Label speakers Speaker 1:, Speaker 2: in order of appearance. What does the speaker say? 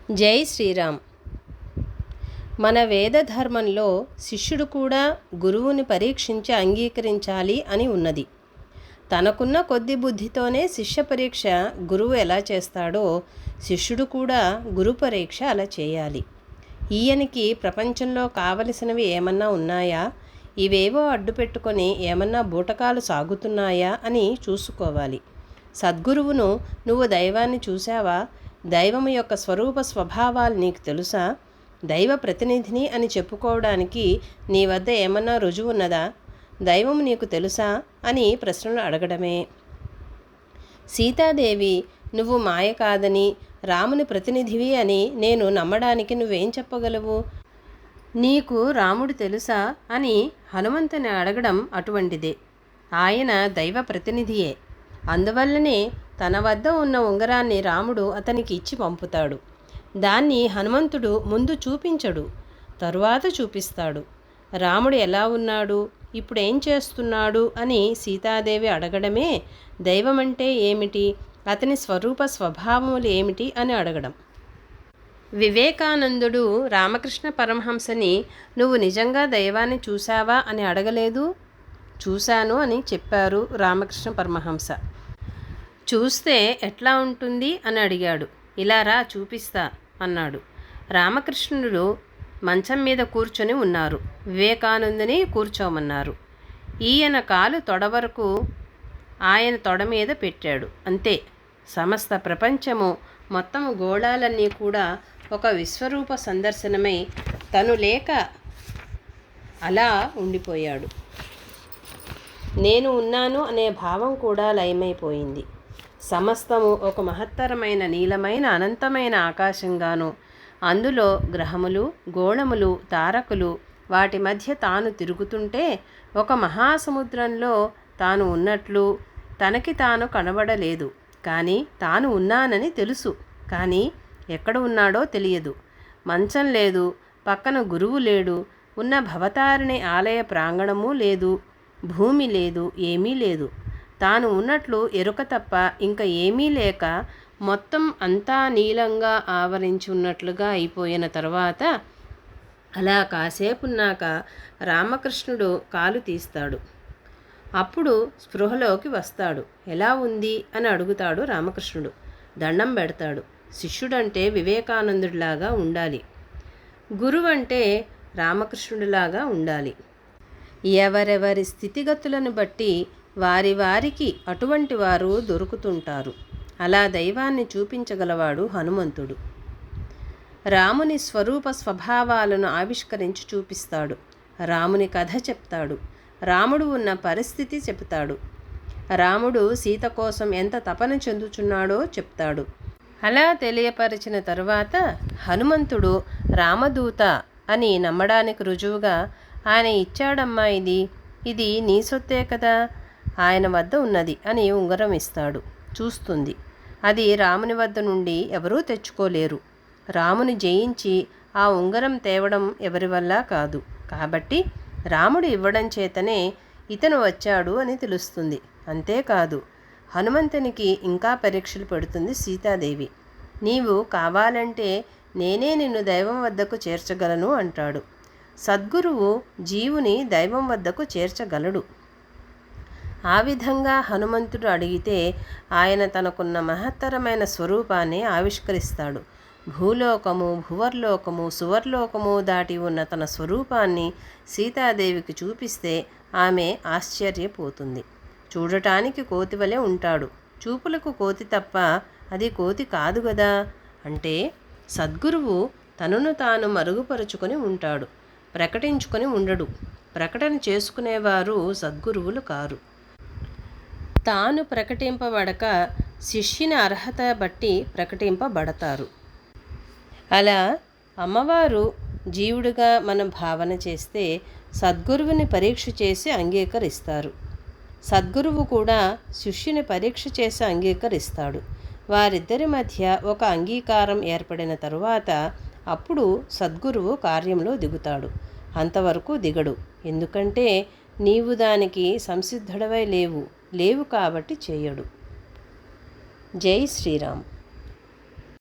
Speaker 1: జై శ్రీరామ్. మన వేద ధర్మంలో శిష్యుడు కూడా గురువుని పరీక్షించి అంగీకరించాలి అని ఉన్నది. తనకున్న కొద్ది బుద్ధితోనే శిష్య పరీక్ష గురువు ఎలా చేస్తాడో శిష్యుడు కూడా గురు పరీక్ష అలా చేయాలి. ఈయనకి ప్రపంచంలో కావలసినవి ఏమన్నా ఉన్నాయా, ఇవేవో అడ్డు పెట్టుకొని ఏమన్నా బూటకాలు సాగుతున్నాయా అని చూసుకోవాలి. సద్గురువును నువ్వు దైవాన్ని చూశావా, దైవము యొక్క స్వరూప స్వభావాలు నీకు తెలుసా, దైవ ప్రతినిధిని అని చెప్పుకోవడానికి నీ వద్ద ఏమన్నా రుజువు ఉన్నదా, దైవము నీకు తెలుసా అని ప్రశ్నలు అడగడమే. సీతాదేవి నువ్వు మాయ కాదని, రాముని ప్రతినిధివి అని నేను నమ్మడానికి నువ్వేం చెప్పగలవు, నీకు రాముడు తెలుసా అని హనుమంతుని అడగడం అటువంటిదే. ఆయన దైవ ప్రతినిధియే. అందువల్లనే తన వద్ద ఉన్న ఉంగరాన్ని రాముడు అతనికి ఇచ్చి పంపుతాడు. దాన్ని హనుమంతుడు ముందు చూపించడు, తరువాత చూపిస్తాడు. రాముడు ఎలా ఉన్నాడు, ఇప్పుడు ఏం చేస్తున్నాడు అని సీతాదేవి అడగడమే దైవమంటే ఏమిటి, అతని స్వరూప స్వభావములు ఏమిటి అని అడగడం. వివేకానందుడు రామకృష్ణ పరమహంసని నువ్వు నిజంగా దైవాన్ని చూశావా అని అడగలేదు. చూశాను అని చెప్పారు రామకృష్ణ పరమహంస. చూస్తే ఎట్లా ఉంటుంది అని అడిగాడు. ఇలా రా చూపిస్తా అన్నాడు. రామకృష్ణుడు మంచం మీద కూర్చొని ఉన్నారు. వివేకానందుని కూర్చోమన్నారు. ఈయన కాలు తొడ వరకు ఆయన తొడ మీద పెట్టాడు. అంతే. సమస్త ప్రపంచము మొత్తం గోళాలన్నీ కూడా ఒక విశ్వరూప సందర్శనమై తను లేక అలా ఉండిపోయాడు. నేను ఉన్నాను అనే భావం కూడా లయమైపోయింది. సమస్తము ఒక మహత్తరమైన నీలమైన అనంతమైన ఆకాశంగాను, అందులో గ్రహములు, గోళములు, తారకులు, వాటి మధ్య తాను తిరుగుతుంటే ఒక మహాసముద్రంలో తాను ఉన్నట్లు తనకి తాను కనబడలేదు. కానీ తాను ఉన్నానని తెలుసు. కానీ ఎక్కడ ఉన్నాడో తెలియదు. మంచం లేదు, పక్కన గురువు లేడు, ఉన్న భవతారిణి ఆలయ ప్రాంగణము లేదు, భూమి లేదు, ఏమీ లేదు. తాను ఉన్నట్లు ఎరుక తప్ప ఇంకా ఏమీ లేక మొత్తం అంతా నీలంగా ఆవరించి ఉన్నట్లుగా అయిపోయిన తర్వాత అలా కాసేపున్నాక రామకృష్ణుడు కాలు తీస్తాడు. అప్పుడు స్పృహలోకి వస్తాడు. ఎలా ఉంది అని అడుగుతాడు రామకృష్ణుడు. దండం పెడతాడు. శిష్యుడంటే వివేకానందుడిలాగా ఉండాలి, గురువంటే రామకృష్ణుడిలాగా ఉండాలి. ఎవరెవరి స్థితిగతులను బట్టి వారి వారికి అటువంటి వారు దొరుకుతుంటారు. అలా దైవాన్ని చూపించగలవాడు హనుమంతుడు. రాముని స్వరూప స్వభావాలను ఆవిష్కరించి చూపిస్తాడు. రాముని కథ చెప్తాడు. రాముడు ఉన్న పరిస్థితి చెప్తాడు. రాముడు సీత కోసం ఎంత తపన చెందుచున్నాడో చెప్తాడు. అలా తెలియపరిచిన తరువాత హనుమంతుడు రామదూత అని నమ్మడానికి రుజువుగా ఆయన ఇచ్చాడమ్మా, ఇది నీ సొత్తే కదా, ఆయన వద్ద ఉన్నది అని ఉంగరం ఇస్తాడు. చూస్తుంది. అది రాముని వద్ద నుండి ఎవరూ తెచ్చుకోలేరు. రాముని జయించి ఆ ఉంగరం తేవడం ఎవరి వల్ల కాదు. కాబట్టి రాముడు ఇవ్వడం చేతనే ఇతను వచ్చాడు అని తెలుస్తుంది. అంతేకాదు, హనుమంతునికి ఇంకా పరీక్షలు పెడుతుంది సీతాదేవి. నీవు కావాలంటే నేనే నిన్ను దైవం వద్దకు చేర్చగలను అంటాడు. సద్గురువు జీవుని దైవం వద్దకు చేర్చగలడు. ఆ విధంగా హనుమంతుడు అడిగితే ఆయన తనకున్న మహత్తరమైన స్వరూపాన్ని ఆవిష్కరిస్తాడు. భూలోకము, భువర్లోకము, సువర్లోకము దాటి ఉన్న తన స్వరూపాన్ని సీతాదేవికి చూపిస్తే ఆమె ఆశ్చర్యపోతుంది. చూడటానికి కోతివలే ఉంటాడు, చూపులకు కోతి తప్ప అది కోతి కాదు గదా. అంటే సద్గురువు తనను తాను మరుగుపరుచుకొని ఉంటాడు, ప్రకటించుకొని ఉండడు. ప్రకటన చేసుకునేవారు సద్గురువులు కారు. తాను ప్రకటింపబడక శిష్యుని అర్హత బట్టి ప్రకటింపబడతారు. అలా అమ్మవారు జీవుడిగా మనం భావన చేస్తే సద్గురువుని పరీక్ష చేసి అంగీకరిస్తారు. సద్గురువు కూడా శిష్యుని పరీక్ష చేసి అంగీకరిస్తాడు. వారిద్దరి మధ్య ఒక అంగీకారం ఏర్పడిన తరువాత అప్పుడు సద్గురువు కార్యంలో దిగుతాడు. అంతవరకు దిగడు. ఎందుకంటే నీవు దానికి సంసిద్ధుడవై లేవు కాబట్టి చేయడు. జై శ్రీరామ్.